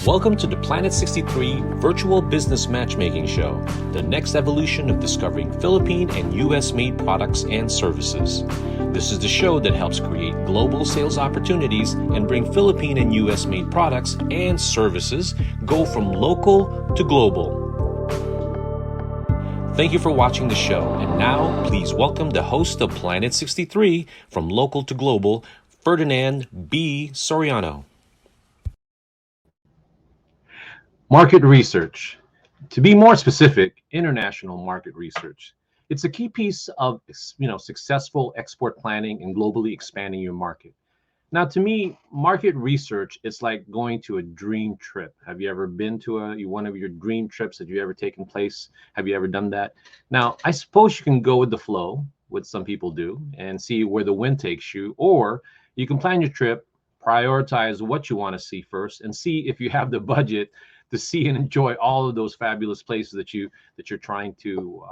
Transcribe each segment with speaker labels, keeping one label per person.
Speaker 1: Welcome to the Planet 63 Virtual Business Matchmaking Show, the next evolution of discovering Philippine and U.S.-made products and services. This is the show that helps create global sales opportunities and bring Philippine and U.S.-made products and services go from local to global. Thank you for watching the show, and now please welcome the host of Planet 63 from Local to Global, Ferdinand B. Soriano.
Speaker 2: Market research. To be more specific, international market research. It's a key piece of successful export planning and globally expanding your market. Now, to me, market research is like going to a dream trip. Have you ever been to one of your dream trips? Have you ever taken place? Have you ever done that? Now, I suppose you can go with the flow, what some people do, and see where the wind takes you, or you can plan your trip, prioritize what you want to see first, and see if you have the budget to see and enjoy all of those fabulous places that you're trying to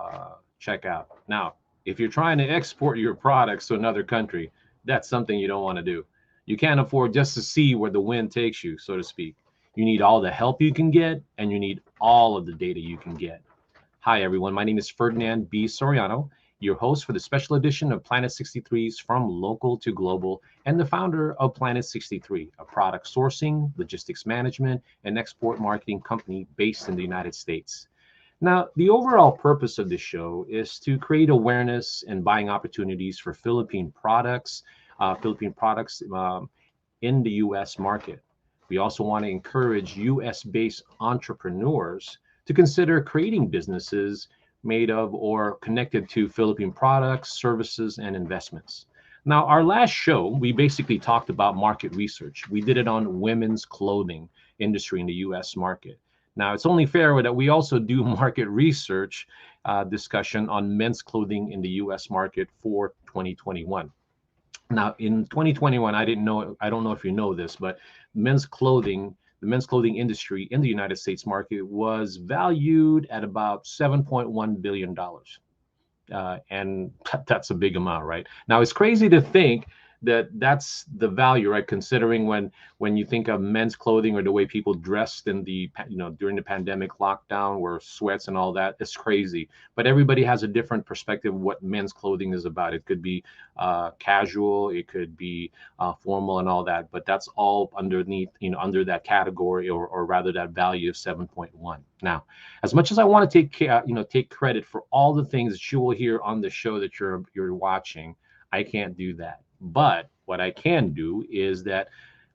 Speaker 2: check out. Now, if you're trying to export your products to another country, that's something you don't want to do. You can't afford just to see where the wind takes you, so to speak. You need all the help you can get, and you need all of the data you can get. Hi, everyone. My name is Ferdinand B. Soriano, your host for the special edition of Planet 63's From Local to Global, and the founder of Planet 63, a product sourcing, logistics management, and export marketing company based in the United States. Now, the overall purpose of this show is to create awareness and buying opportunities for Philippine products in the U.S. market. We also want to encourage U.S.-based entrepreneurs to consider creating businesses made of or connected to Philippine products, services, and investments. Now, our last show, we basically talked about market research. We did it on women's clothing industry in the U.S. market. Now, it's only fair that we also do market research discussion on men's clothing in the U.S. market for 2021. Now, in 2021, I don't know if you know this, but the men's clothing industry in the United States market was valued at about $7.1 billion. And that's a big amount, right? Now, it's crazy to think that that's the value, right? Considering when you think of men's clothing or the way people dressed in during the pandemic lockdown, where sweats and all that, it's crazy. But everybody has a different perspective of what men's clothing is about. It could be casual, it could be formal and all that, but that's all underneath, under that category, or rather that value of 7.1. Now, as much as I want to take credit for all the things that you will hear on the show that you're watching, I can't do that. But what I can do is that,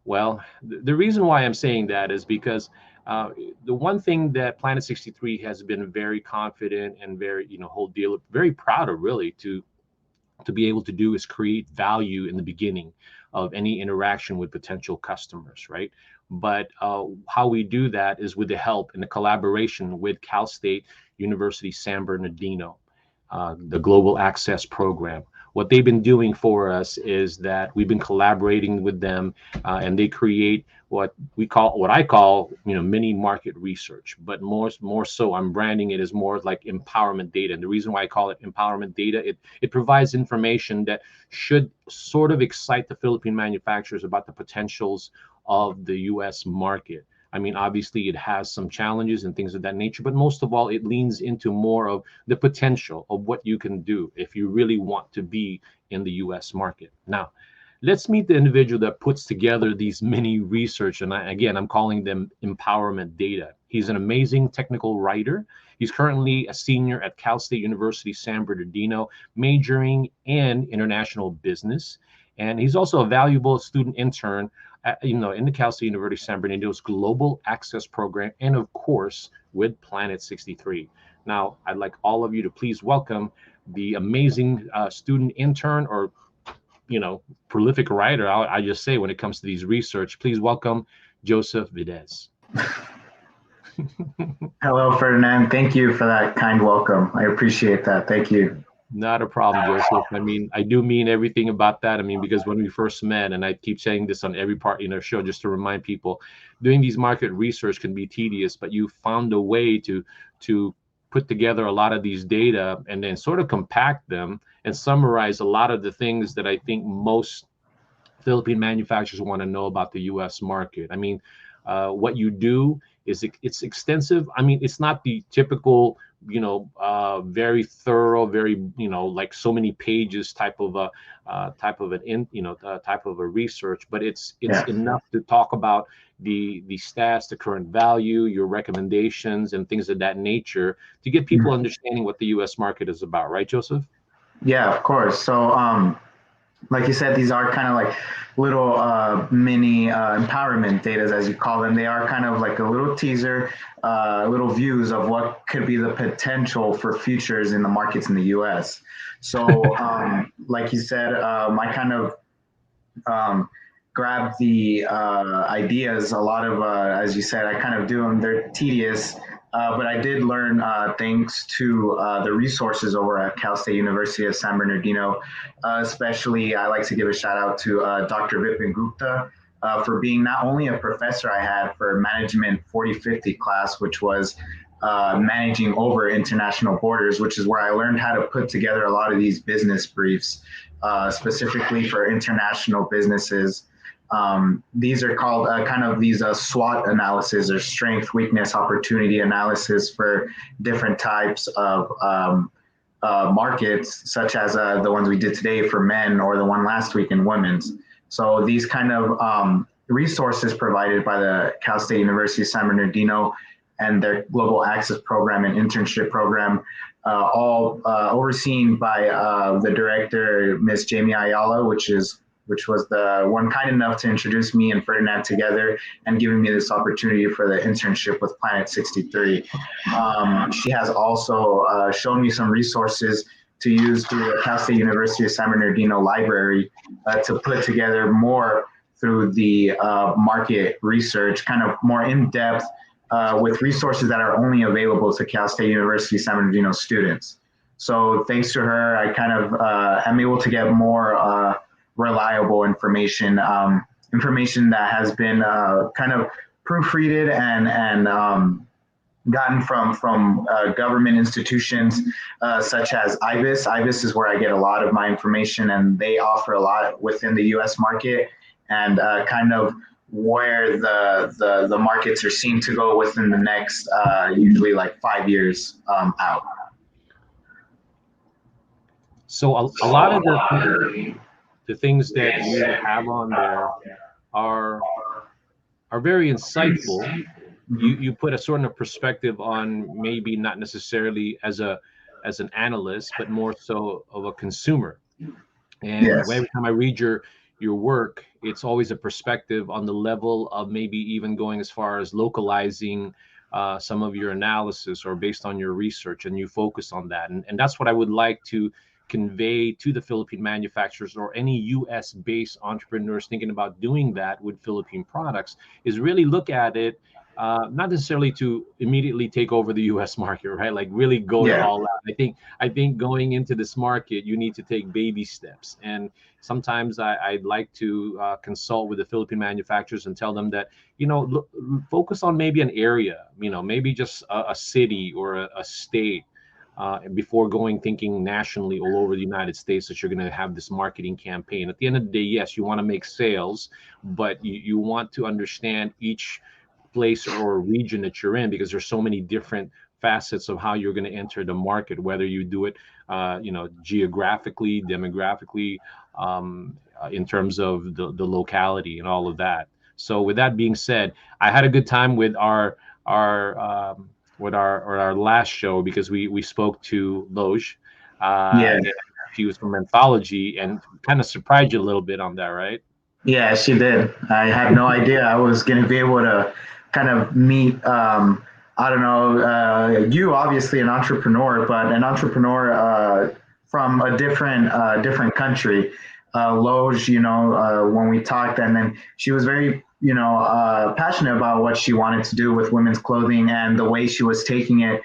Speaker 2: well, the reason why I'm saying that is because the one thing that Planet 63 has been very confident and very proud of, really, to be able to do is create value in the beginning of any interaction with potential customers, right? But how we do that is with the help and the collaboration with Cal State University San Bernardino, the Global Access Program. What they've been doing for us is that we've been collaborating with them, and they create what I call mini market research. But more so, I'm branding it as more like empowerment data. And the reason why I call it empowerment data, it provides information that should sort of excite the Philippine manufacturers about the potentials of the U.S. market. I mean, obviously, it has some challenges and things of that nature, but most of all, it leans into more of the potential of what you can do if you really want to be in the U.S. market. Now, let's meet the individual that puts together these mini research, and I'm calling them empowerment data. He's an amazing technical writer. He's currently a senior at Cal State University San Bernardino, majoring in international business, and he's also a valuable student intern in the Cal State University San Bernardino's Global Access Program, and of course with Planet 63. Now, I'd like all of you to please welcome the amazing student intern, or prolific writer, I just say, when it comes to these research. Please welcome Joseph Videz.
Speaker 3: Hello, Ferdinand. Thank you for that kind welcome. I appreciate that. Thank you.
Speaker 2: Not a problem, Joseph. I mean, I do mean everything about that. I mean, because when we first met, and I keep saying this on every part in our show, just to remind people, doing these market research can be tedious, but you found a way to put together a lot of these data and then sort of compact them and summarize a lot of the things that I think most Philippine manufacturers want to know about the U.S. market. I mean, What you do is it's extensive. I mean, it's not the typical, very thorough, very, like so many pages type of a type of a research, but it's
Speaker 3: Yeah.
Speaker 2: enough to talk about the stats, the current value, your recommendations, and things of that nature to get people understanding what the U.S. market is about, right, Joseph?
Speaker 3: Yeah, of course. So, like you said, these are kind of like little mini empowerment datas, as you call them. They are kind of like a little teaser, little views of what could be the potential for futures in the markets in the U.S. So, like you said, I kind of grab the ideas. A lot of, as you said, I kind of do them. They're tedious, but I did learn thanks to the resources over at Cal State University of San Bernardino. Especially, I like to give a shout out to Dr. Vipin Gupta for being not only a professor I had for Management 4050 class, which was managing over international borders, which is where I learned how to put together a lot of these business briefs, specifically for international businesses. These are called kind of these SWOT analysis, or strength, weakness, opportunity analysis, for different types of markets, such as the ones we did today for men, or the one last week in women's. So these kind of resources provided by the Cal State University of San Bernardino and their Global Access Program and internship program, all overseen by the director, Ms. Jamie Ayala, which was the one kind enough to introduce me and Ferdinand together and giving me this opportunity for the internship with Planet 63. She has also shown me some resources to use through the Cal State University of San Bernardino library to put together more through the market research, kind of more in-depth with resources that are only available to Cal State University San Bernardino students. So thanks to her, I kind of am able to get more reliable information, information that has been kind of proofreaded and gotten from government institutions such as IBIS. IBIS is where I get a lot of my information, and they offer a lot within the U.S. market and kind of where the markets are seen to go within the next usually like 5 years out.
Speaker 2: So a lot of the things that you have on there are very insightful. You put a sort of perspective on, maybe not necessarily as an analyst, but more so of a consumer. And
Speaker 3: Yes.
Speaker 2: every time I read your work, it's always a perspective on the level of maybe even going as far as localizing some of your analysis, or based on your research, and you focus on that. And that's what I would like to convey to the Philippine manufacturers, or any US based entrepreneurs thinking about doing that with Philippine products, is really look at it, not necessarily to immediately take over the US market, right? Like really go to all out. I think going into this market, you need to take baby steps. And sometimes I'd like to consult with the Philippine manufacturers and tell them that, look, focus on maybe an area, maybe just a city or a state, before thinking nationally all over the United States that you're going to have this marketing campaign. At the end of the day, yes, you want to make sales, but you want to understand each place or region that you're in, because there's so many different facets of how you're going to enter the market, whether you do it geographically, demographically, in terms of the locality and all of that. So with that being said, I had a good time with our last show, because we spoke to Loge.
Speaker 3: Yeah.
Speaker 2: She was from Anthology, and kind of surprised you a little bit on that, right?
Speaker 3: Yeah, she did. I had no idea I was going to be able to kind of meet, I don't know, you obviously an entrepreneur, but an entrepreneur from a different country. Loge, when we talked, and then she was very, passionate about what she wanted to do with women's clothing, and the way she was taking it,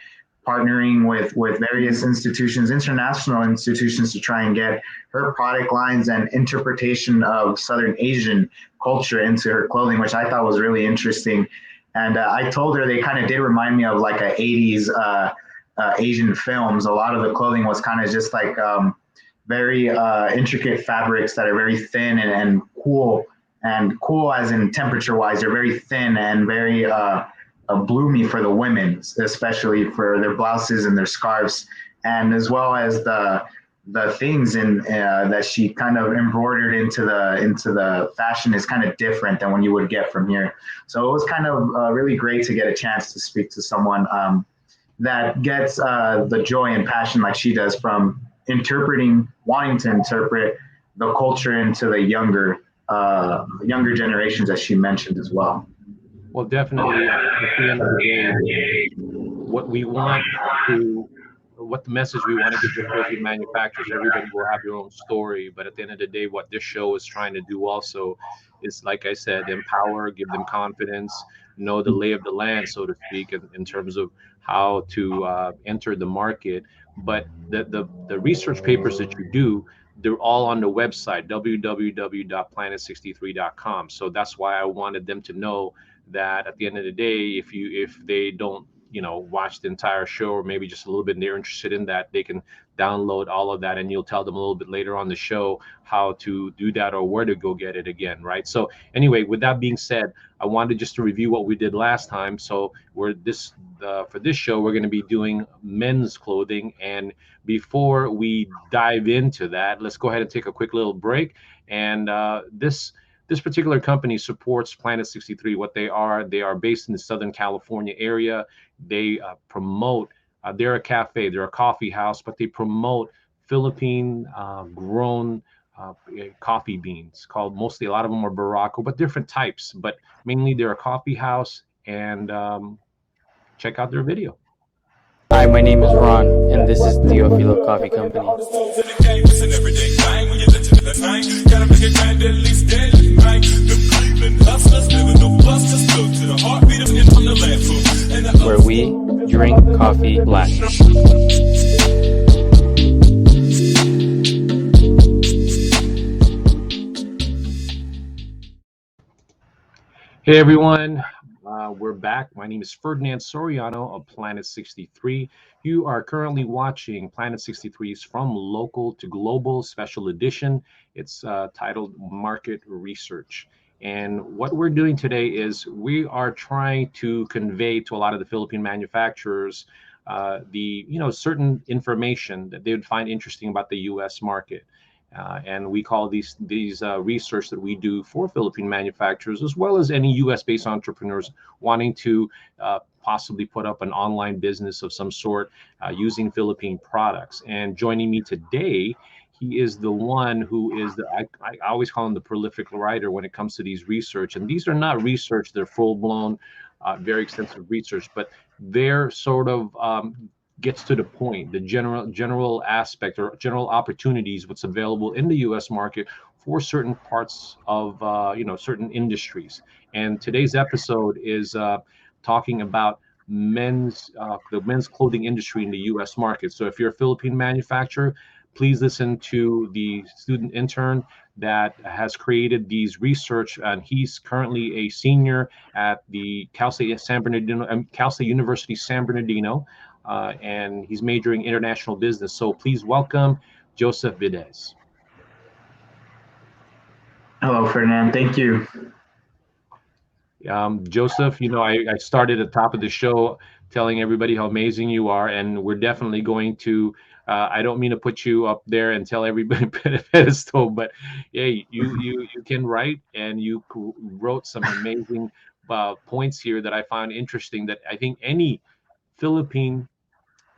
Speaker 3: partnering with various institutions, international institutions, to try and get her product lines and interpretation of Southern Asian culture into her clothing, which I thought was really interesting. And I told her they kind of did remind me of like a 80s Asian films. A lot of the clothing was kind of just like very intricate fabrics that are very thin and cool. and cool as in temperature wise. They're very thin and very bloomy for the women, especially for their blouses and their scarves, and as well as the things in that she kind of embroidered into the fashion is kind of different than what you would get from here. So it was kind of really great to get a chance to speak to someone that gets the joy and passion like she does from wanting to interpret the culture into the younger generations, as she mentioned as well.
Speaker 2: Well, definitely, at the end of the day, what the message we want to give the Philippine manufacturers, everybody will have your own story. But at the end of the day, what this show is trying to do also is, like I said, empower, give them confidence, know the lay of the land, so to speak, in terms of how to enter the market. But the research papers that you do, they're all on the website, www.planet63.com. So that's why I wanted them to know that at the end of the day, if they don't watch the entire show, or maybe just a little bit and they're interested in that, they can download all of that, and you'll tell them a little bit later on the show how to do that or where to go get it again, right? So anyway, with that being said, I wanted just to review what we did last time. So for this show, we're going to be doing men's clothing, and before we dive into that, let's go ahead and take a quick little break. And this particular company supports Planet 63. What they are based in the Southern California area. They promote, they're a cafe, they're a coffee house, but they promote Philippine grown coffee beans, called mostly, a lot of them are Barako, but different types, but mainly they're a coffee house. And check out their video.
Speaker 4: Hi, my name is Ron, and this is Teofilo Coffee Company. Where we drink coffee black.
Speaker 2: Hey everyone, we're back. My name is Ferdinand Soriano of Planet 63. You are currently watching Planet 63's From Local to Global Special Edition. It's titled Market Research. And what we're doing today is we are trying to convey to a lot of the Philippine manufacturers certain information that they would find interesting about the U.S. market. And we call these research that we do for Philippine manufacturers, as well as any U.S.-based entrepreneurs wanting to possibly put up an online business of some sort using Philippine products. And joining me today, he is the one who is I always call him the prolific writer when it comes to these research. And these are not research; they're full-blown, very extensive research, but they're sort of gets to the point, the general aspect or general opportunities, what's available in the U.S. market for certain parts of certain industries. And today's episode is talking about the men's clothing industry in the U.S. market. So if you're a Philippine manufacturer, please listen to the student intern that has created these research, and he's currently a senior at the Cal State University San Bernardino. And he's majoring international business. So please welcome Joseph Videz.
Speaker 3: Hello, Ferdinand. Thank you.
Speaker 2: Joseph, I started at the top of the show telling everybody how amazing you are, and we're definitely going to, I don't mean to put you up there and tell everybody pedestal, but hey, you can write, and you wrote some amazing points here that I found interesting, that I think any Philippine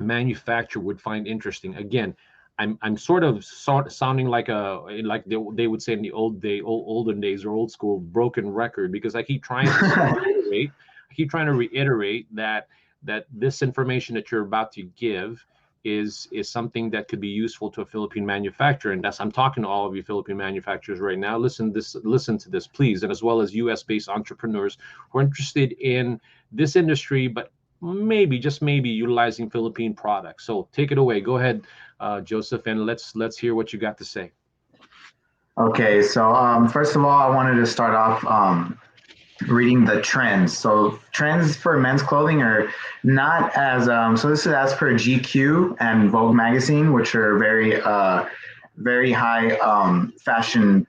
Speaker 2: manufacturer would find interesting. Again, I'm sort of sounding like they would say in the olden days or old school broken record, because I keep trying to reiterate that this information that you're about to give is something that could be useful to a Philippine manufacturer. And I'm talking to all of you Philippine manufacturers right now. Listen to this, please, and as well as US-based entrepreneurs who are interested in this industry, but maybe, just maybe, utilizing Philippine products. So take it away. Go ahead, Joseph, and let's hear what you got to say.
Speaker 3: Okay, so first of all, I wanted to start off reading the trends. So trends for men's clothing are not as so this is as per GQ and Vogue magazine, which are very high fashion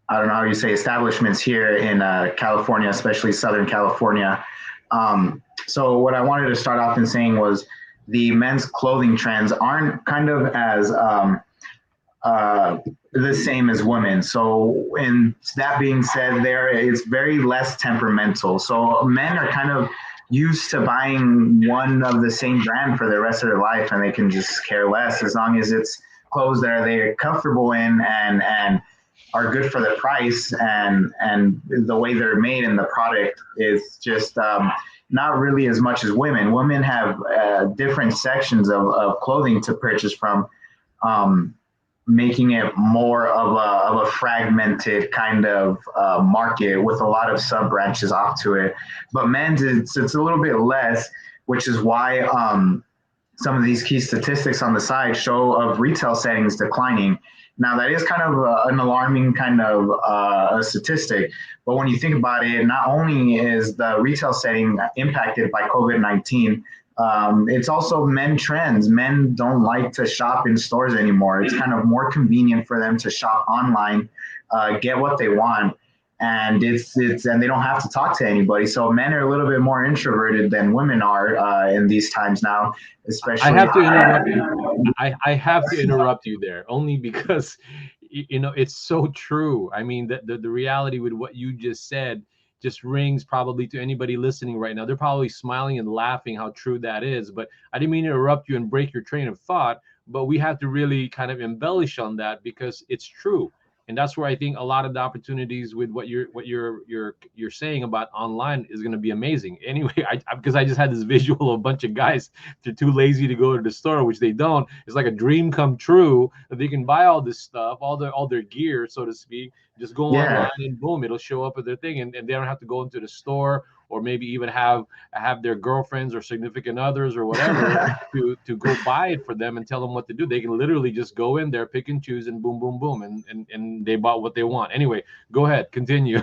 Speaker 3: I don't know how you say establishments here in California, especially Southern California. So what I wanted to start off in saying was the men's clothing trends aren't kind of as uh, the same as women. So, and that being said, there it's very less temperamental. So men are kind of used to buying one of the same brand for the rest of their life, and they can just care less as long as it's clothes that they're comfortable in and are good for the price and the way they're made and the product is just not really as much as women. Women have different sections of clothing to purchase from. Um, Making it more of a fragmented kind of market with a lot of sub branches off to it. But men's, it's a little bit less, which is why some of these key statistics on the side show of retail settings declining. Now, that is kind of an alarming kind of a statistic. But when you think about it, not only is the retail setting impacted by COVID-19, it's also men trends. Men don't like to shop in stores anymore. It's kind of more convenient for them to shop online, get what they want, and and they don't have to talk to anybody. So men are a little bit more introverted than women are in these times now, especially.
Speaker 2: I have to interrupt you. I have to interrupt you there only because it's so true. I mean, the reality with what you just said just rings probably to anybody listening right now. They're probably smiling and laughing how true that is. But I didn't mean to interrupt you and break your train of thought, but we have to really kind of embellish on that because it's true. And that's where I think a lot of the opportunities with what you're saying about online is going to be amazing. Anyway, because I just had this visual of a bunch of guys, they're too lazy to go to the store, which they don't. It's like a dream come true that they can buy all this stuff, all their gear, so to speak. Just go online and boom, it'll show up at their thing, and they don't have to go into the store or maybe even have their girlfriends or significant others or whatever to go buy it for them and tell them what to do. They can literally just go in there, pick and choose, and boom, boom, boom, and they bought what they want. Anyway, go ahead, continue.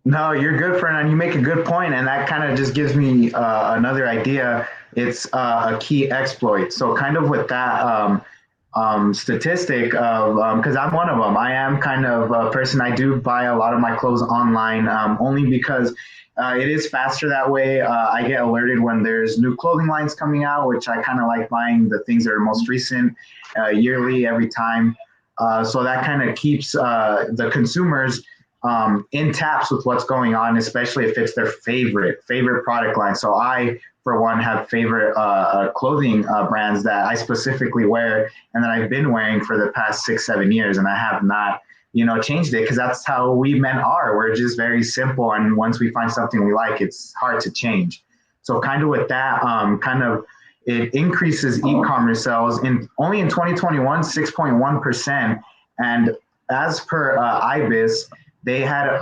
Speaker 3: No, you're good, Ferdinand. You make a good point, and that kind of just gives me another idea. It's a key exploit. So, kind of with that statistic of because I'm one of them. I am kind of a person. I do buy a lot of my clothes online only because it is faster that way. I get alerted when there's new clothing lines coming out, which I kind of like buying the things that are most recent yearly every time. So that kind of keeps the consumers in taps with what's going on, especially if it's their favorite product line. So I, for one, have favorite clothing brands that I specifically wear and that I've been wearing for the past 6-7 years, and I have not changed it because that's how we men are. We're just very simple, and once we find something we like, it's hard to change. So kind of with that, it increases e-commerce sales only in 2021, 6.1%, and as per IBIS, they had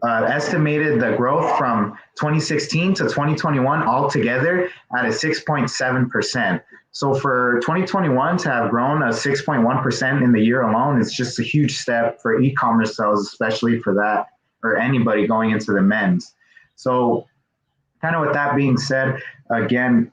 Speaker 3: estimated the growth from 2016 to 2021 altogether at a 6.7%. So for 2021 to have grown a 6.1% in the year alone, it's just a huge step for e-commerce sales, especially for that or anybody going into the men's. So kind of with that being said, again,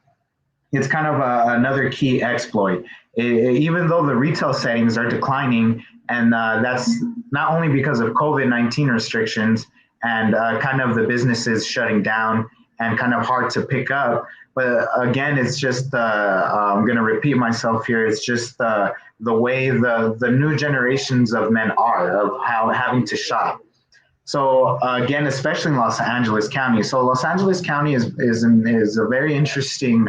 Speaker 3: it's kind of another key exploit. Even though the retail settings are declining, and that's not only because of COVID-19 restrictions and kind of the businesses shutting down and kind of hard to pick up. But again, it's just, I'm going to repeat myself here. It's just the way the new generations of men are, of how having to shop. So again, especially in Los Angeles County. So Los Angeles County is a very interesting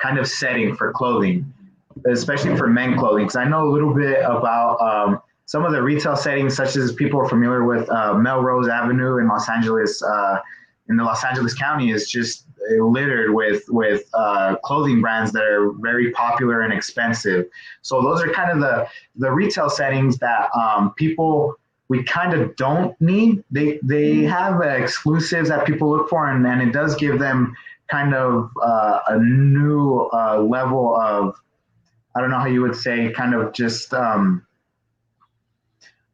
Speaker 3: kind of setting for clothing, especially for men clothing. Because I know a little bit about some of the retail settings, such as people are familiar with Melrose Avenue in Los Angeles, in the Los Angeles County, is just littered with clothing brands that are very popular and expensive. So those are kind of the retail settings that people we kind of don't need. They have exclusives that people look for, and it does give them kind of a new level of, I don't know how you would say, kind of just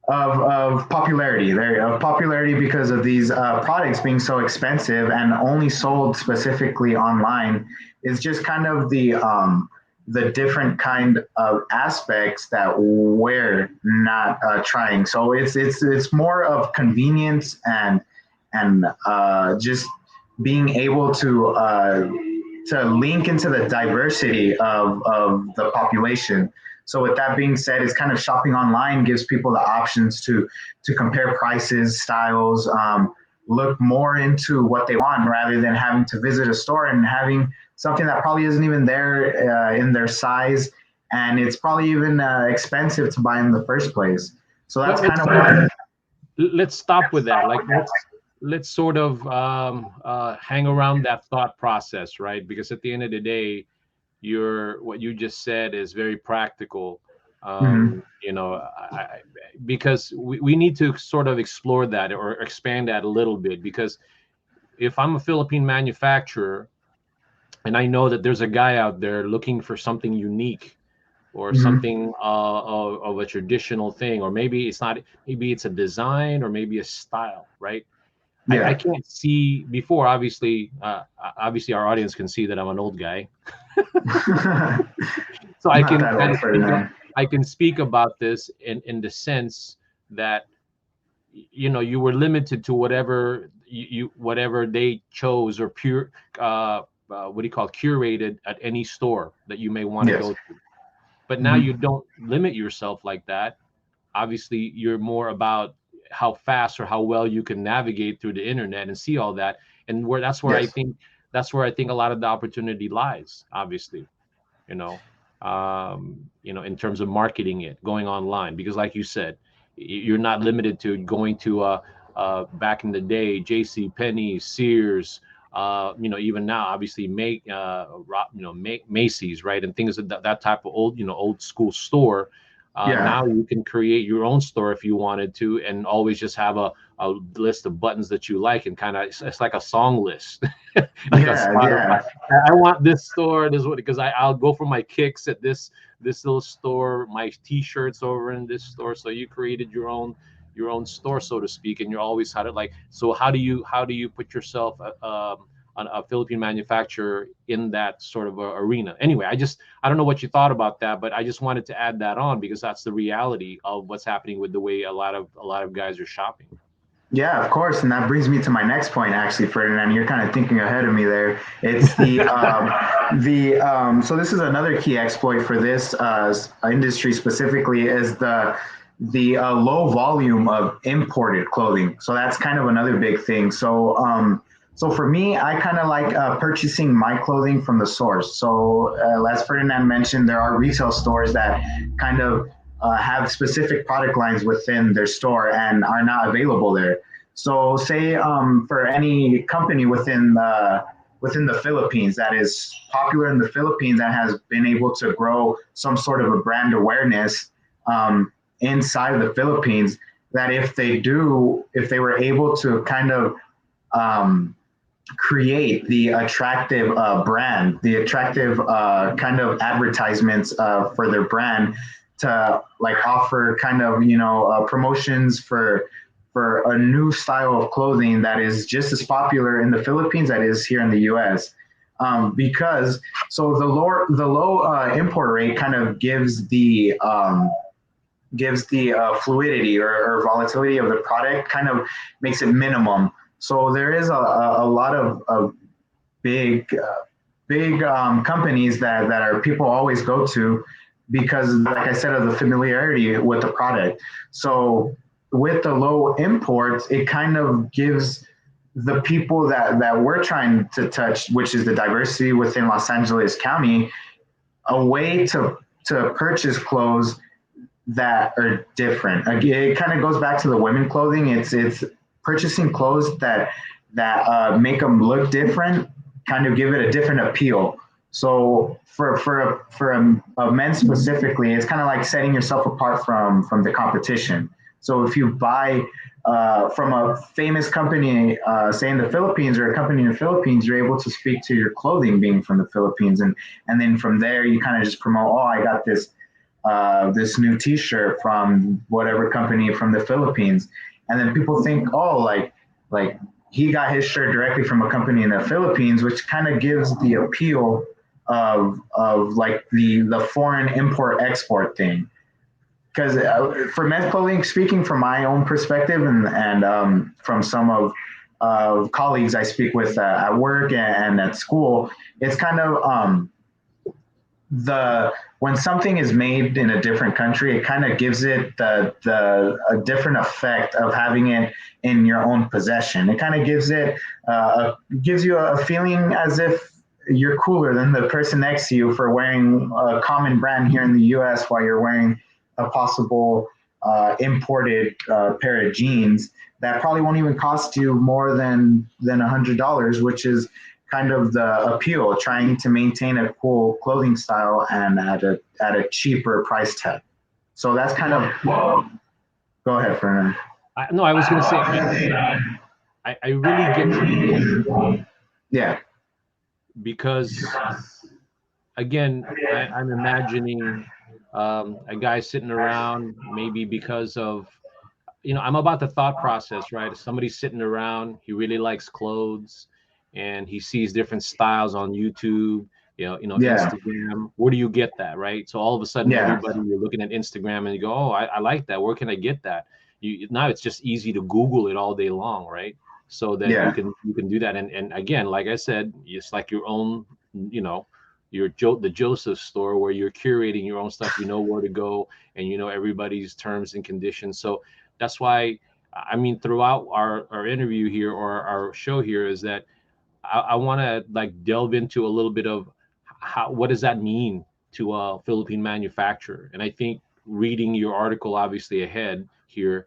Speaker 3: of popularity. Of popularity because of these products being so expensive and only sold specifically online is just kind of the the different kind of aspects that we're not trying. So it's more of convenience and just being able to link into the diversity of the population. So with that being said, it's kind of shopping online gives people the options to compare prices, styles, look more into what they want rather than having to visit a store and having something that probably isn't even there in their size, and it's probably even expensive to buy in the first place. So that's kind of why.
Speaker 2: Let's stop with that. Like let's sort of hang around that thought process, right? Because at the end of the day, what you just said is very practical.
Speaker 3: Mhm.
Speaker 2: You know, because we need to sort of explore that or expand that a little bit. Because if I'm a Philippine manufacturer and I know that there's a guy out there looking for something unique or
Speaker 3: Mhm.
Speaker 2: something of a traditional thing, or maybe it's not, maybe it's a design or maybe a style, right? I
Speaker 3: Yeah.
Speaker 2: can't see before, obviously, obviously our audience can see that I'm an old guy. So I
Speaker 3: Not
Speaker 2: can
Speaker 3: that
Speaker 2: kind
Speaker 3: old,
Speaker 2: of speak,
Speaker 3: Ferdinand.
Speaker 2: I can speak about this in the sense that, you know, you were limited to whatever whatever they chose or pure, what do you call, curated at any store that you may want to
Speaker 3: Yes.
Speaker 2: go to. But now you
Speaker 3: Mhm.
Speaker 2: don't limit yourself like that. Obviously, you're more about how fast or how well you can navigate through the internet and see all that. And where
Speaker 3: Yes.
Speaker 2: that's where I think a lot of the opportunity lies, obviously, you know, in terms of marketing it, going online, because like you said, you're not limited to going to back in the day, JC Penney, Sears, even now, obviously, Macy's, right, and things of that type of old school store.
Speaker 3: Yeah.
Speaker 2: Now you can create your own store if you wanted to, and always just have a list of buttons that you like, and kind of it's like a song list, like a
Speaker 3: Yeah.
Speaker 2: Spotify.
Speaker 3: Yeah.
Speaker 2: I want this store, this what, because I'll go for my kicks at this little store, my t-shirts over in this store. So you created your own store, so to speak, and you're always had it like. So how do you put yourself on a Philippine manufacturer in that sort of arena? Anyway, I don't know what you thought about that, but I just wanted to add that on because that's the reality of what's happening with the way a lot of guys are shopping.
Speaker 3: Yeah, of course, and that brings me to my next point, actually, Ferdinand. You're kind of thinking ahead of me there. It's so this is another key exploit for this industry specifically is the low volume of imported clothing. So that's kind of another big thing. So for me, I kind of like purchasing my clothing from the source. So as Ferdinand mentioned, there are retail stores that kind of have specific product lines within their store and are not available there. So, say for any company within the Philippines that is popular in the Philippines that has been able to grow some sort of a brand awareness inside of the Philippines, that if they were able to kind of um, create the attractive brand, the attractive kind of advertisements for their brand to like offer kind of promotions for a new style of clothing that is just as popular in the Philippines that is here in the U.S. Because so the low import rate kind of gives the fluidity or volatility of the product, kind of makes it minimum. So there is a lot of big companies that are people always go to because, like I said, of the familiarity with the product. So with the low imports, it kind of gives the people that we're trying to touch, which is the diversity within Los Angeles County, a way to purchase clothes that are different. Again, it kind of goes back to the women clothing. It's purchasing clothes that make them look different, kind of give it a different appeal. So for a men specifically, it's kind of like setting yourself apart from the competition. So if you buy from a famous company, say in the Philippines or a company in the Philippines, you're able to speak to your clothing being from the Philippines, and then from there you kind of just promote. Oh, I got this new T-shirt from whatever company from the Philippines, and then people think, oh, like he got his shirt directly from a company in the Philippines, which kind of gives the appeal of like the foreign import export thing. Because for men's clothing, speaking from my own perspective and from some of colleagues I speak with at work and at school, it's kind of the when something is made in a different country, it kind of gives it the a different effect of having it in your own possession. It kind of gives you a feeling as if you're cooler than the person next to you for wearing a common brand here in the U.S. while you're wearing a possible imported pair of jeans that probably won't even cost you more than $100, which is kind of the appeal, trying to maintain a cool clothing style and at a cheaper price tag. So that's kind of. Go ahead, Ferdinand.
Speaker 2: No, I was going to say, I really get you.
Speaker 3: Yeah.
Speaker 2: Because, again, I'm imagining a guy sitting around, maybe because of, I'm about the thought process, right? Somebody's sitting around, he really likes clothes, and he sees different styles on YouTube,
Speaker 3: Yeah.
Speaker 2: Instagram. Where do you get that, right? So all of a sudden,
Speaker 3: Yeah.
Speaker 2: everybody, you're looking at Instagram and you go, oh, I like that. Where can I get that? Now it's just easy to Google it all day long, right? So that you can do that. And again, like I said, it's like your own, the Joseph store where you're curating your own stuff. You know where to go, and you know everybody's terms and conditions. So that's why, I mean, throughout our interview here or our show here is that I want to like delve into a little bit of what does that mean to a Philippine manufacturer. And I think reading your article, obviously ahead here,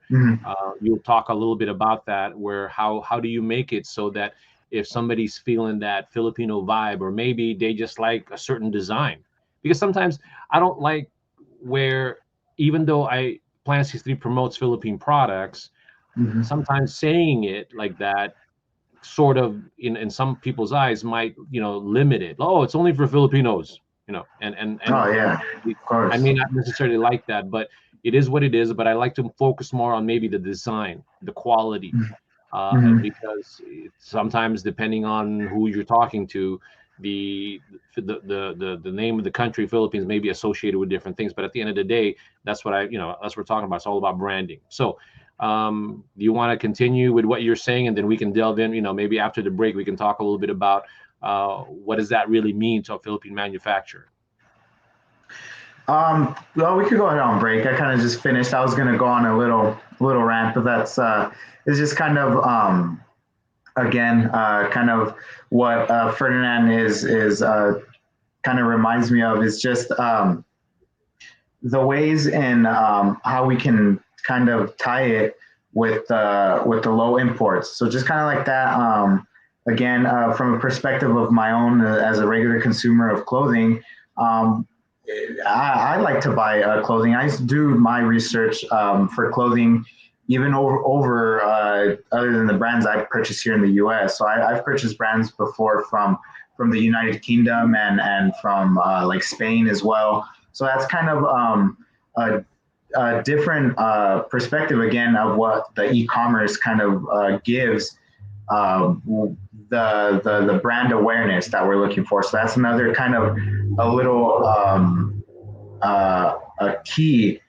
Speaker 2: you'll talk a little bit about that, where how do you make it so that if somebody's feeling that Filipino vibe, or maybe they just like a certain design, because sometimes I don't like where, even though Planet 63 promotes Philippine products, sometimes saying it like that sort of in some people's eyes might limit it. Oh, it's only for Filipinos, and
Speaker 3: Oh yeah, of course.
Speaker 2: I may not necessarily like that, but it is what it is. But I like to focus more on maybe the design, the quality, because sometimes depending on who you're talking to, the name of the country, Philippines, may be associated with different things. But at the end of the day, that's what that's what we're talking about. It's all about branding. So do you want to continue with what you're saying, and then we can delve in, maybe after the break we can talk a little bit about what does that really mean to a Philippine manufacturer?
Speaker 3: Well, we could go ahead on break. I kind of just finished. I was going to go on a little rant, but that's it's just kind of again kind of what Ferdinand is kind of reminds me of is just the ways in how we can kind of tie it with the low imports. So just kind of like that. Again, from a perspective of my own as a regular consumer of clothing, I like to buy clothing. I do my research for clothing, even over other than the brands I purchase here in the U.S. So I've purchased brands before from the United Kingdom and from like Spain as well. So that's kind of a different perspective again of what the e-commerce kind of gives the brand awareness that we're looking for. So that's another kind of a little a key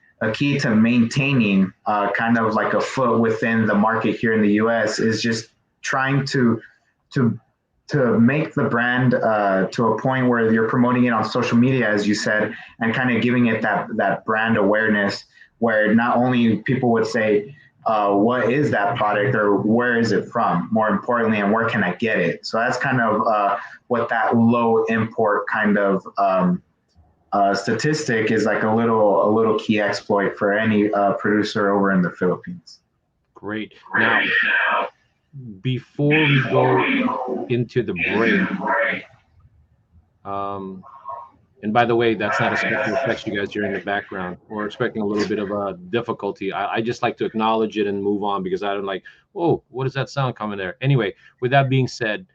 Speaker 3: to maintaining kind of like a foot within the market here in the U.S. is just trying to make the brand to a point where you're promoting it on social media, as you said, and kind of giving it that brand awareness, where not only people would say, what is that product or where is it from? More importantly, and where can I get it? So that's kind of what that low import kind of statistic is, like a little key exploit for any producer over in the Philippines.
Speaker 2: Great. Now, before we go into the break, and by the way, that's not a special effects you guys hear in the background. We're expecting a little bit of a difficulty. I just like to acknowledge it and move on, because I don't like, oh, what is that sound coming there? Anyway, with that being said,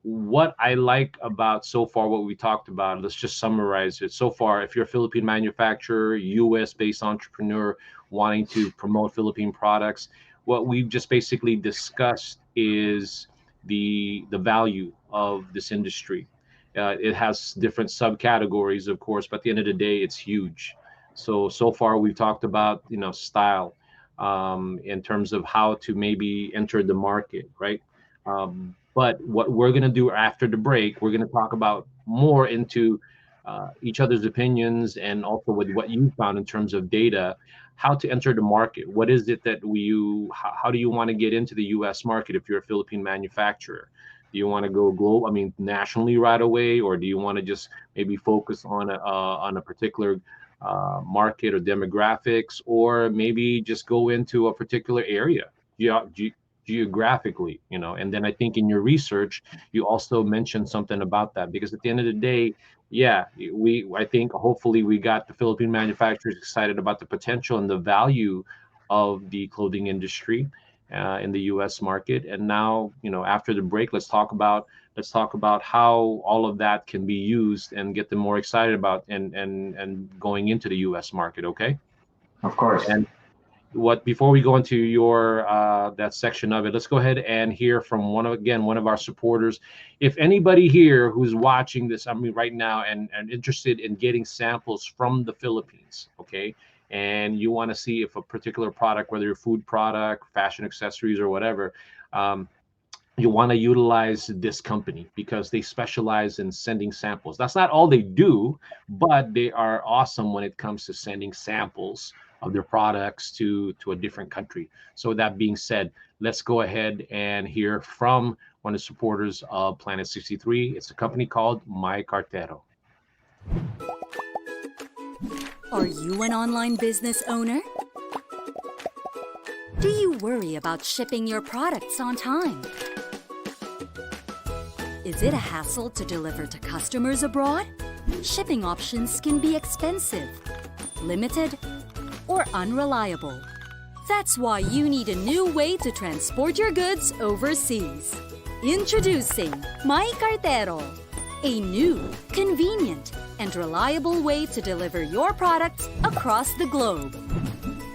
Speaker 2: what I like about so far what we talked about, let's just summarize it. So far, if you're a Philippine manufacturer, US-based entrepreneur wanting to promote Philippine products, what we've just basically discussed is the value of this industry. It has different subcategories, of course, but at the end of the day, it's huge. So far we've talked about, style, in terms of how to maybe enter the market, right? But what we're going to do after the break, we're going to talk about more into each other's opinions, and also with what you found in terms of data, how to enter the market. What is it that how do you want to get into the US market if you're a Philippine manufacturer? Do you want to go global, I mean, nationally right away, or do you want to just maybe focus on a particular market or demographics, or maybe just go into a particular area geographically, And then I think in your research, you also mentioned something about that, because at the end of the day, yeah, I think hopefully we got the Philippine manufacturers excited about the potential and the value of the clothing industry in the U.S. market. And now, after the break, let's talk about how all of that can be used and get them more excited about and going into the U.S. market. Okay.
Speaker 3: Of course.
Speaker 2: And before we go into your that section of it, let's go ahead and hear from one of our supporters. If anybody here who's watching this, I mean, right now, and interested in getting samples from the Philippines, okay, and you want to see if a particular product, whether your food product, fashion accessories, or whatever, you want to utilize this company because they specialize in sending samples. That's not all they do, but they are awesome when it comes to sending samples of their products to a different country. So with that being said, let's go ahead and hear from one of the supporters of Planet 63. It's a company called My Cartero.
Speaker 5: Are you an online business owner? Do you worry about shipping your products on time? Is it a hassle to deliver to customers abroad? Shipping options can be expensive, limited, or unreliable. That's why you need a new way to transport your goods overseas. Introducing My Cartero, a new, convenient, and reliable way to deliver your products across the globe.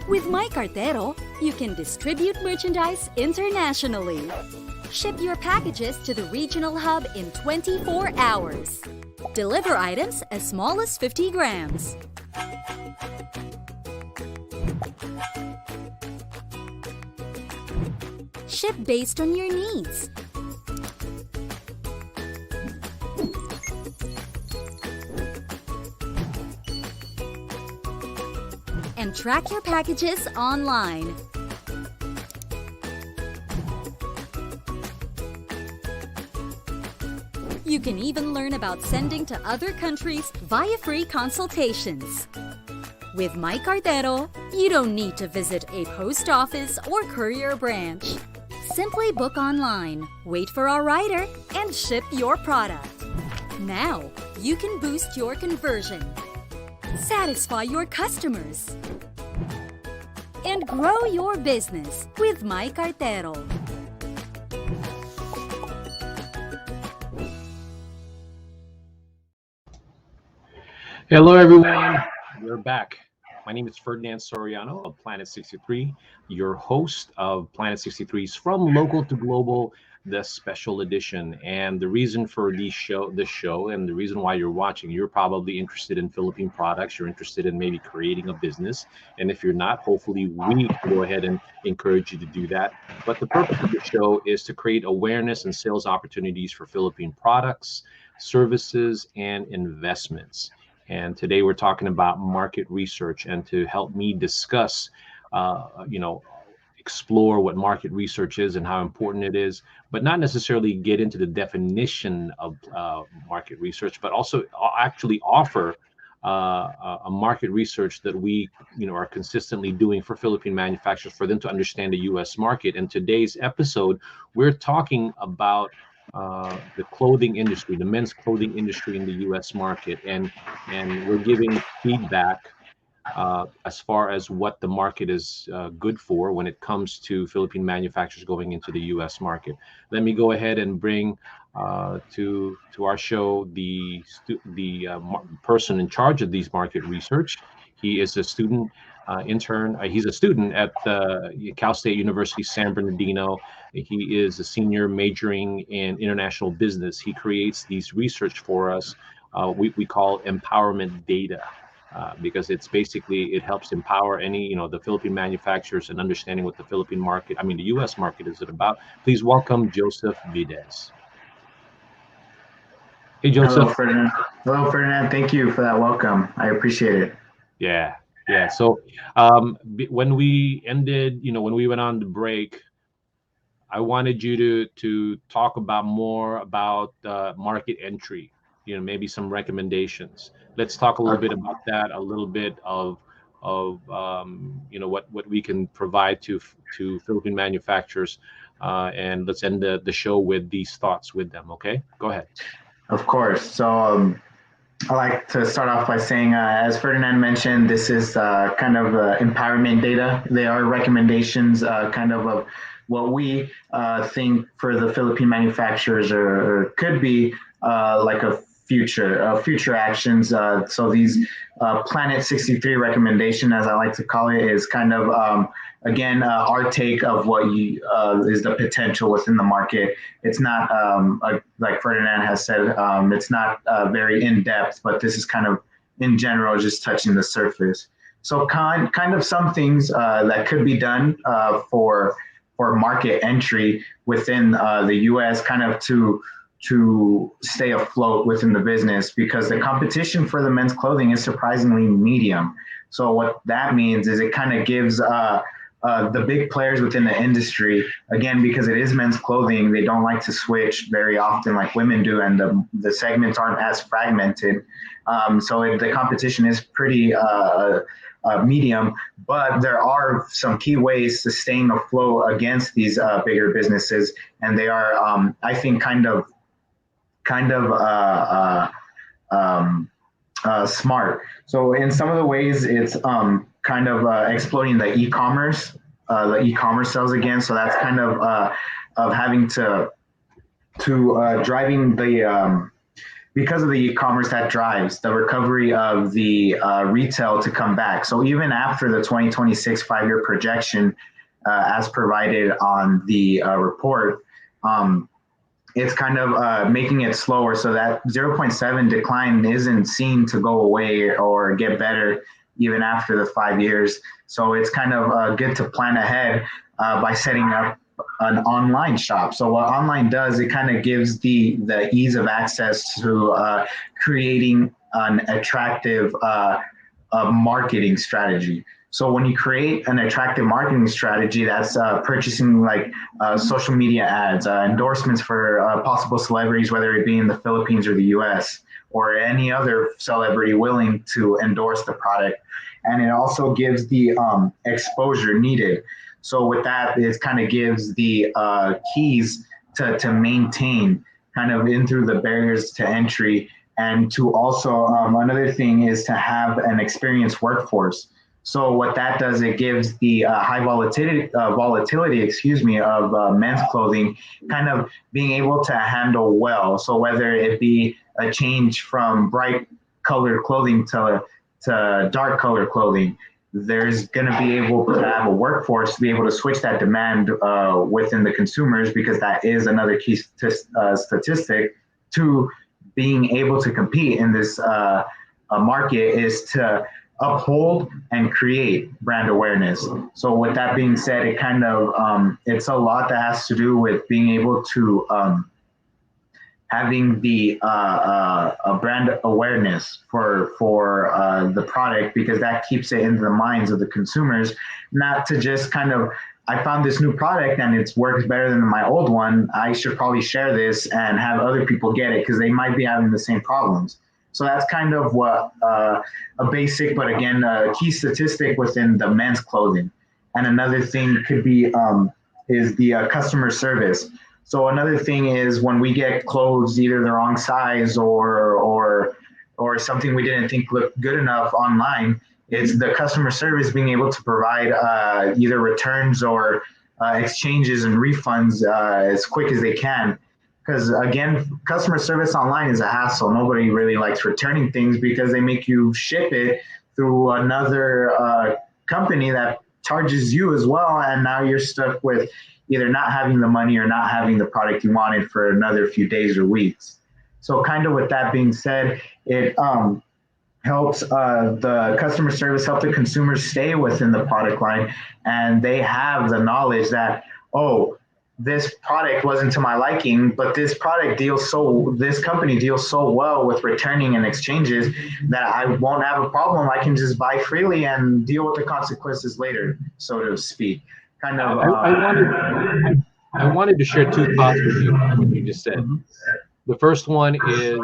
Speaker 5: With My Cartero, you can distribute merchandise internationally. Ship your packages to the regional hub in 24 hours. Deliver items as small as 50 grams. Ship based on your needs. And track your packages online. You can even learn about sending to other countries via free consultations. With My Cartero, you don't need to visit a post office or courier branch. Simply book online, wait for our rider, and ship your product. Now, you can boost your conversion, satisfy your customers, and grow your business with My Cartero.
Speaker 2: Hello, everyone. We're back. My name is Ferdinand Soriano of Planet 63, your host of Planet 63's From Local to Global, the special edition. And the reason for this show, and the reason why you're watching, you're probably interested in Philippine products. You're interested in maybe creating a business. And if you're not, hopefully we can go ahead and encourage you to do that. But the purpose of the show is to create awareness and sales opportunities for Philippine products, services, and investments. And today we're talking about market research, and to help me discuss, explore what market research is and how important it is, but not necessarily get into the definition of market research, but also actually offer a market research that we, are consistently doing for Philippine manufacturers for them to understand the U.S. market. In today's episode, we're talking about the clothing industry, the men's clothing industry in the U.S. market, and we're giving feedback as far as what the market is good for when it comes to Philippine manufacturers going into the U.S. market. Let me go ahead and bring to our show the person in charge of these market research. He is a student intern. He's a student at Cal State University San Bernardino. He is a senior majoring in international business. He creates these research for us. We call empowerment data. Because it's basically, it helps empower the Philippine manufacturers in understanding what the Philippine market, the U.S. market is about. Please welcome Joseph Vides. Hey,
Speaker 3: Hello,
Speaker 2: Joseph.
Speaker 3: Ferdinand. Hello, Ferdinand. Thank you for that welcome. I appreciate it.
Speaker 2: Yeah. So when we ended, when we went on the break, I wanted you to talk more about market entry, maybe some recommendations. Let's talk a little bit about that, a little bit of what we can provide to Philippine manufacturers, and let's end the show with these thoughts with them. Okay, go ahead.
Speaker 3: Of course. So I like to start off by saying, as Ferdinand mentioned, this is kind of empowerment data. They are recommendations kind of what we think for the Philippine manufacturers or could be like a future actions. So these Planet 63 recommendation, as I like to call it, is kind of again our take of what is the potential within the market. It's not like Ferdinand has said, it's not very in depth, but this is kind of in general just touching the surface. So kind of some things that could be done for market entry within the U.S. kind of to stay afloat within the business, because the competition for the men's clothing is surprisingly medium. So what that means is it kind of gives the big players within the industry, again, because it is men's clothing, they don't like to switch very often like women do, and the segments aren't as fragmented. So the competition is pretty medium, but there are some key ways to staying afloat against these bigger businesses, and they are, I think, kind of smart. So in some of the ways, it's kind of exploiting the e-commerce sales again. So that's kind of having to driving the because of the e-commerce, that drives the recovery of the retail to come back. So even after the 2026 5-year projection, as provided on the report, it's kind of making it slower, so that 0.7 decline isn't seen to go away or get better even after the 5 years. So it's kind of good to plan ahead by setting up an online shop. So what online does, it kind of gives the ease of access to creating an attractive marketing strategy. So when you create an attractive marketing strategy, that's purchasing like social media ads, endorsements for possible celebrities, whether it be in the Philippines or the US, or any other celebrity willing to endorse the product. And it also gives the exposure needed. So with that, it kind of gives the keys to maintain kind of in through the barriers to entry. And to also, another thing is to have an experienced workforce. So what that does, it gives the high volatility, of men's clothing kind of being able to handle well. So whether it be a change from bright colored clothing to dark colored clothing, there's going to be able to have a workforce to be able to switch that demand within the consumers, because that is another key statistic to being able to compete in this market, is to uphold and create brand awareness. So with that being said, it kind of it's a lot that has to do with being able to having the brand awareness for the product, because that keeps it into the minds of the consumers, not to just kind of, I found this new product and it works better than my old one, I should probably share this and have other people get it because they might be having the same problems. So that's kind of what a basic, but again, a key statistic within the men's clothing. And another thing could be is the customer service. So another thing is when we get clothes either the wrong size or something we didn't think looked good enough online, it's the customer service being able to provide either returns or exchanges and refunds as quick as they can. Because again, customer service online is a hassle. Nobody really likes returning things because they make you ship it through another company that charges you as well. And now you're stuck with either not having the money or not having the product you wanted for another few days or weeks. So kind of with that being said, it helps the customer service, help the consumers stay within the product line, and they have the knowledge that, oh, this product wasn't to my liking, but this company deals so well with returning and exchanges that I won't have a problem. I can just buy freely and deal with the consequences later, so to speak. Kind of.
Speaker 2: I wanted to share two thoughts with you, what you just said. The first one is,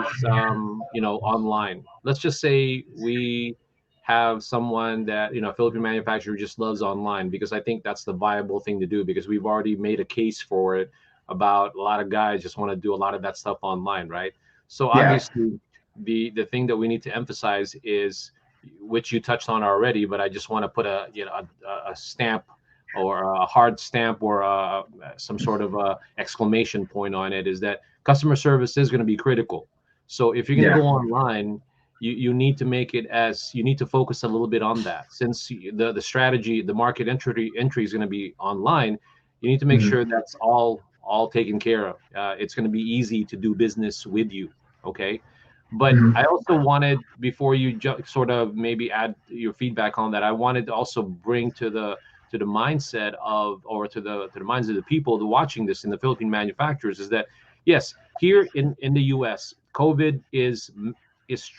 Speaker 2: online. Let's just say we have someone that, Philippine manufacturer just loves online, because I think that's the viable thing to do, because we've already made a case for it about a lot of guys just want to do a lot of that stuff online, right? So obviously the thing that we need to emphasize is, which you touched on already, but I just want to put a stamp, or a hard stamp, or some sort of exclamation point on it, is that customer service is going to be critical. So if you're going to go online, you need to make it you need to focus a little bit on that. Since the strategy, the market entry is going to be online, you need to make sure that's all taken care of. It's going to be easy to do business with you. Okay. But I also wanted, before you sort of maybe add your feedback on that, I wanted to also bring to the mindset of, or to the minds of the people who are watching this in the Philippine manufacturers, is that, yes, here in the US, COVID is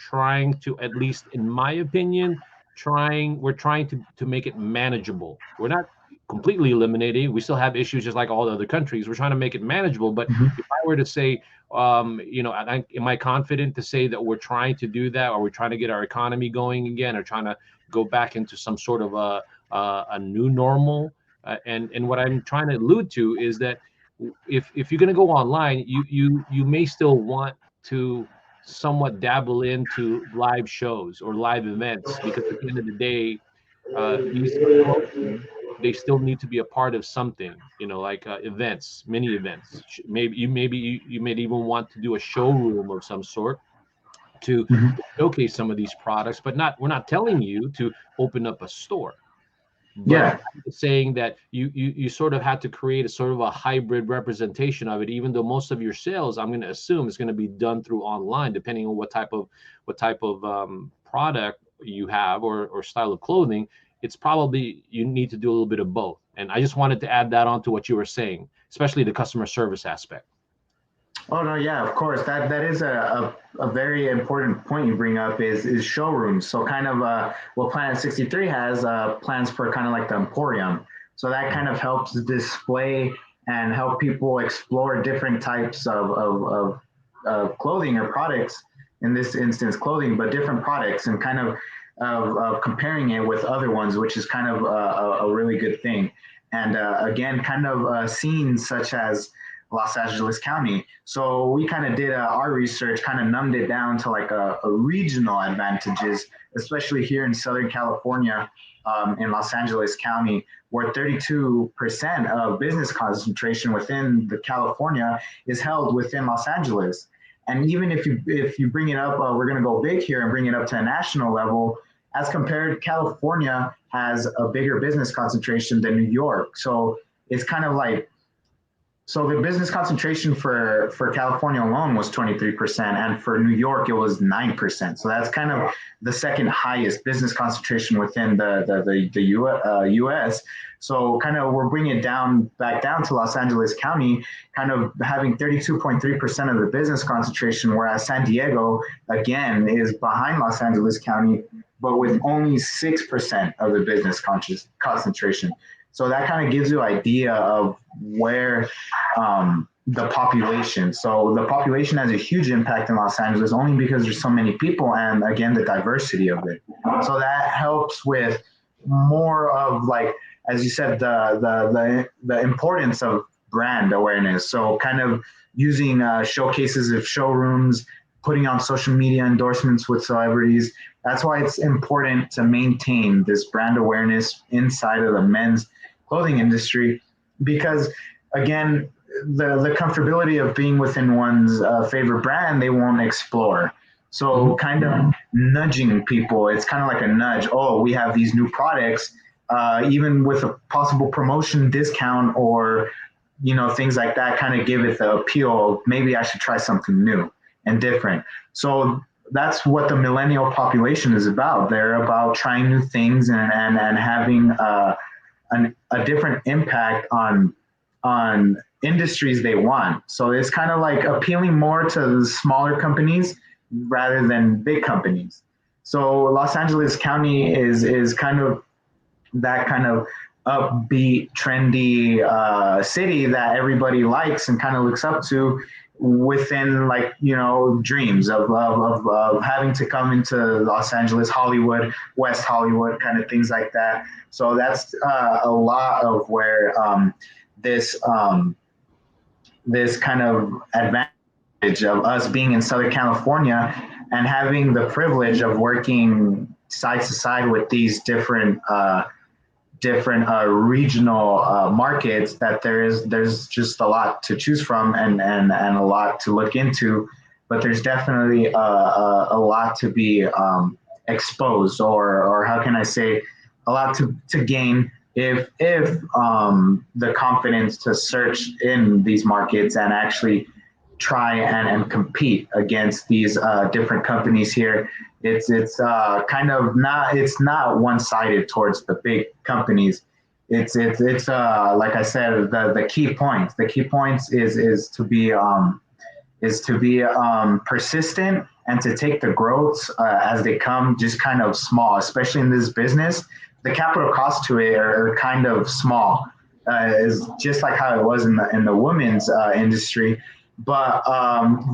Speaker 2: trying to, at least in my opinion, we're trying to make it manageable. We're not completely eliminating. We still have issues just like all the other countries. We're trying to make it manageable. But if I were to say, am I confident to say that we're trying to do that, or we're trying to get our economy going again, or trying to go back into some sort of a new normal? And what I'm trying to allude to is that if you're going to go online, you may still want to somewhat dabble into live shows or live events, because at the end of the day, these they still need to be a part of something, like events, mini events. Maybe you may even want to do a showroom of some sort to showcase some of these products, but we're not telling you to open up a store. But saying that you sort of had to create a sort of a hybrid representation of it, even though most of your sales, I'm going to assume, is going to be done through online, depending on what type of product you have, or style of clothing. It's probably, you need to do a little bit of both. And I just wanted to add that on to what you were saying, especially the customer service aspect.
Speaker 3: Oh no, yeah, of course. That is a very important point you bring up, is showrooms. So kind of what Planet 63 has plans for, kind of like the Emporium. So that kind of helps display and help people explore different types of clothing or products. In this instance, clothing, but different products, and kind of comparing it with other ones, which is kind of a really good thing. And again, kind of scenes such as Los Angeles County. So we kind of did our research, kind of numbed it down to like a regional advantages, especially here in Southern California, in Los Angeles County, where 32% of business concentration within the California is held within Los Angeles. And even if you bring it up, we're going to go big here and bring it up to a national level. As compared, California has a bigger business concentration than New York. So it's kind of like, so the business concentration for California alone was 23%, and for New York it was 9%. So that's kind of the second highest business concentration within the U.S. So kind of we're bringing it back down to Los Angeles County, kind of having 32.3% of the business concentration, whereas San Diego again is behind Los Angeles County, but with only 6% of the business concentration. So that kind of gives you an idea of where the population. So the population has a huge impact in Los Angeles, only because there's so many people, and again, the diversity of it. So that helps with more of, like, as you said, the importance of brand awareness. So kind of using showcases of showrooms, putting on social media endorsements with celebrities. That's why it's important to maintain this brand awareness inside of the men's clothing industry, because again, the comfortability of being within one's favorite brand, they won't explore. So kind of nudging people, it's kind of like a nudge. Oh, we have these new products. even with a possible promotion discount or things like that, kind of give it the appeal of maybe I should try something new and different. So that's what the millennial population is about. They're about trying new things and having a different impact on industries they want. So it's kind of like appealing more to the smaller companies rather than big companies. So Los Angeles County is kind of that kind of upbeat, trendy city that everybody likes and kind of looks up to, within dreams of having to come into Los Angeles, Hollywood, West Hollywood, kind of things like that. So that's a lot of where this kind of advantage of us being in Southern California and having the privilege of working side to side with these different regional markets, that there's just a lot to choose from and a lot to look into, but there's definitely a lot to be exposed, or how can I say, a lot to gain if the confidence to search in these markets and actually try and compete against these different companies here. It's kind of not, it's not one-sided towards the big companies. It's like I said, the key points. The key points is to be persistent and to take the growths as they come, just kind of small, especially in this business. The capital costs to it are kind of small, is just like how it was in the women's industry. But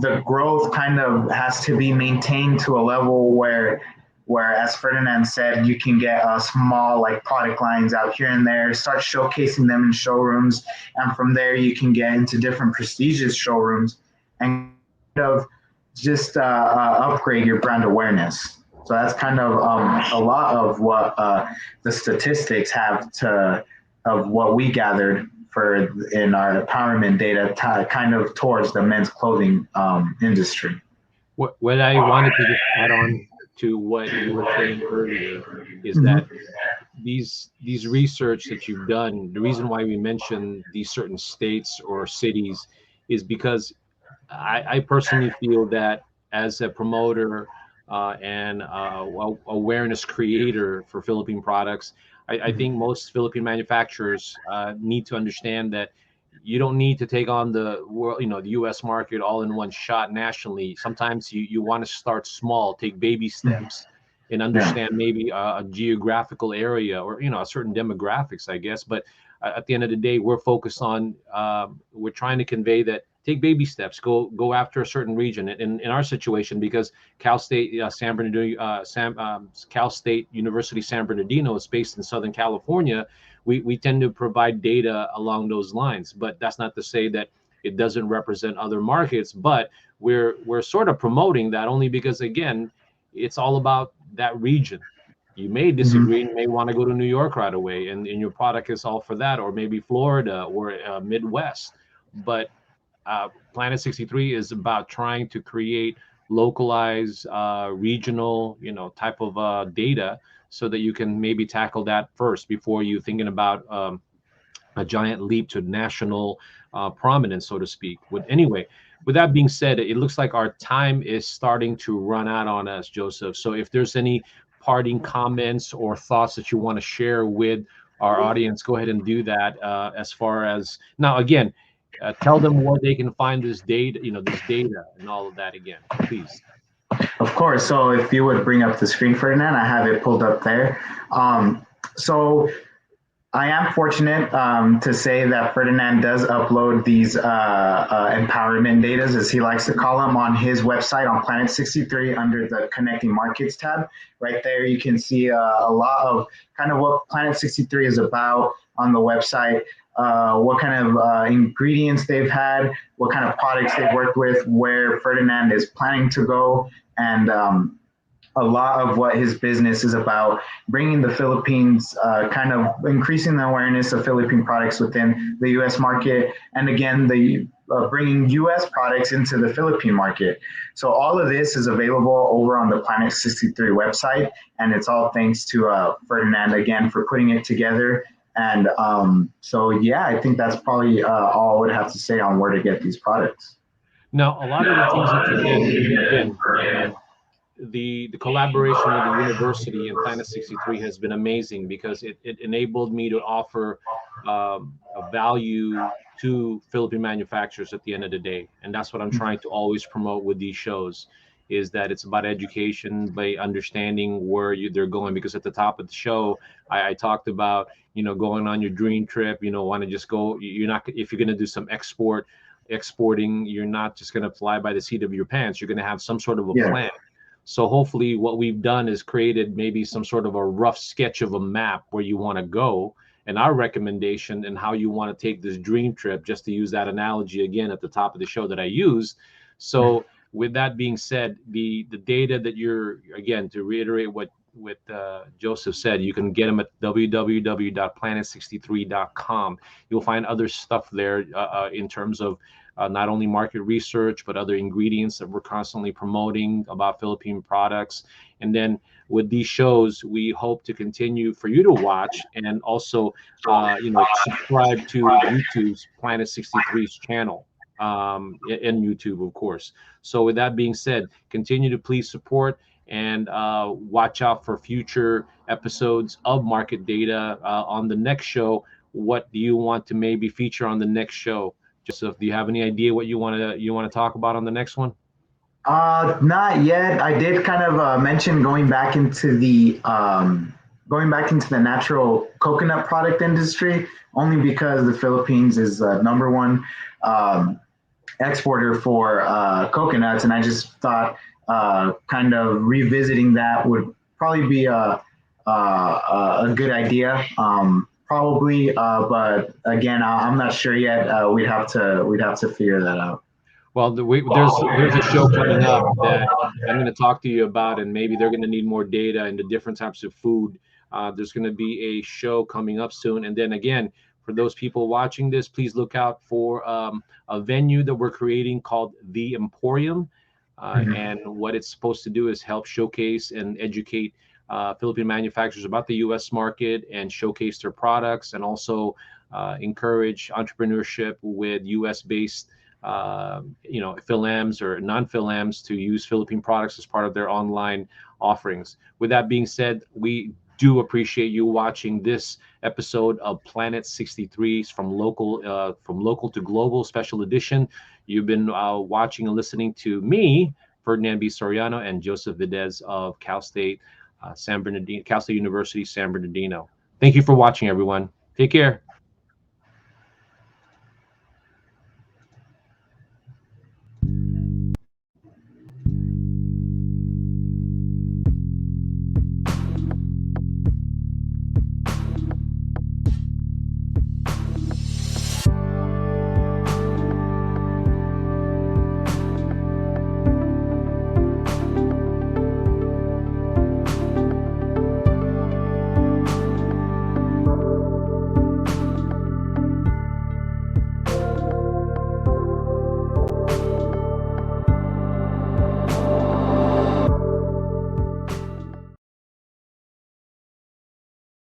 Speaker 3: the growth kind of has to be maintained to a level where, as Ferdinand said, you can get small like product lines out here and there, start showcasing them in showrooms, and from there you can get into different prestigious showrooms and kind of just upgrade your brand awareness. So that's kind of a lot of what the statistics have of what we gathered in our empowerment data kind of towards the men's clothing industry.
Speaker 2: What I wanted to just add on to what you were saying earlier is that these research that you've done, the reason why we mention these certain states or cities is because I personally feel that as a promoter and awareness creator for Philippine products, I think most Philippine manufacturers need to understand that you don't need to take on the world, the U.S. market all in one shot nationally. Sometimes you want to start small, take baby steps, and understand maybe a geographical area or a certain demographics, I guess. But at the end of the day, we're focused on we're trying to convey that take baby steps, go after a certain region. In our situation, because Cal State Cal State University San Bernardino is based in Southern California, we tend to provide data along those lines. But that's not to say that it doesn't represent other markets. But we're sort of promoting that only because, again, it's all about that region. You may disagree and may want to go to New York right away, and your product is all for that, or maybe Florida or Midwest. But Planet 63 is about trying to create localized, regional, type of data, so that you can maybe tackle that first before you thinking about a giant leap to national prominence, so to speak. Anyway, with that being said, it looks like our time is starting to run out on us, Joseph. So if there's any parting comments or thoughts that you want to share with our audience, go ahead and do that. As far as now, again, tell them where they can find this data, this data and all of that again, please.
Speaker 3: Of course. So if you would bring up the screen, Ferdinand, I have it pulled up there. So I am fortunate to say that Ferdinand does upload these empowerment data, as he likes to call them, on his website on Planet 63 under the Connecting Markets tab. Right there, you can see a lot of kind of what Planet 63 is about on the website. What kind of ingredients they've had, what kind of products they've worked with, where Ferdinand is planning to go, and a lot of what his business is about, bringing the Philippines, kind of increasing the awareness of Philippine products within the U.S. market, and again, the bringing U.S. products into the Philippine market. So all of this is available over on the Planet 63 website, and it's all thanks to Ferdinand again for putting it together. And so, yeah, I think that's probably all I would have to say on where to get these products.
Speaker 2: Now, a lot of the things that you did, again, the collaboration with the university and Planet 63 has been amazing because it enabled me to offer a value to Philippine manufacturers at the end of the day. And that's what I'm trying to always promote with these shows, is that it's about education by understanding where they're going. Because at the top of the show, I talked about, going on your dream trip, want to just go, you're not, if you're going to do some exporting, you're not just going to fly by the seat of your pants. You're going to have some sort of a plan. So hopefully what we've done is created maybe some sort of a rough sketch of a map where you want to go, and our recommendation and how you want to take this dream trip, just to use that analogy again at the top of the show that I used. So with that being said, the data that you're, again, to reiterate what Joseph said, you can get them at www.planet63.com. You'll find other stuff there in terms of not only market research, but other ingredients that we're constantly promoting about Philippine products. And then with these shows, we hope to continue for you to watch, and also, subscribe to YouTube's Planet 63's channel, and YouTube, of course. So with that being said, continue to please support and watch out for future episodes of Market Data. On the next show, what do you want to maybe feature on the next show? Joseph, do you have any idea what you want to talk about on the next one?
Speaker 3: Not yet. I did kind of mention going back into the natural coconut product industry, only because the Philippines is number one exporter for coconuts, and I just thought kind of revisiting that would probably be a good idea. Probably, but again, I'm not sure yet. We'd have to figure that out.
Speaker 2: Well, there's a show coming up that I'm going to talk to you about, and maybe they're going to need more data and the different types of food. There's going to be a show coming up soon, and then again, for those people watching this, please look out for a venue that we're creating called The Emporium, and what it's supposed to do is help showcase and educate Philippine manufacturers about the U.S. market and showcase their products, and also encourage entrepreneurship with U.S.-based, Philams or non-Philams to use Philippine products as part of their online offerings. With that being said, we do appreciate you watching this episode of Planet 63's from local to global special edition. You've been watching and listening to me, Ferdinand B. Soriano, and Joseph Videz of Cal State University, San Bernardino. Thank you for watching, everyone. Take care.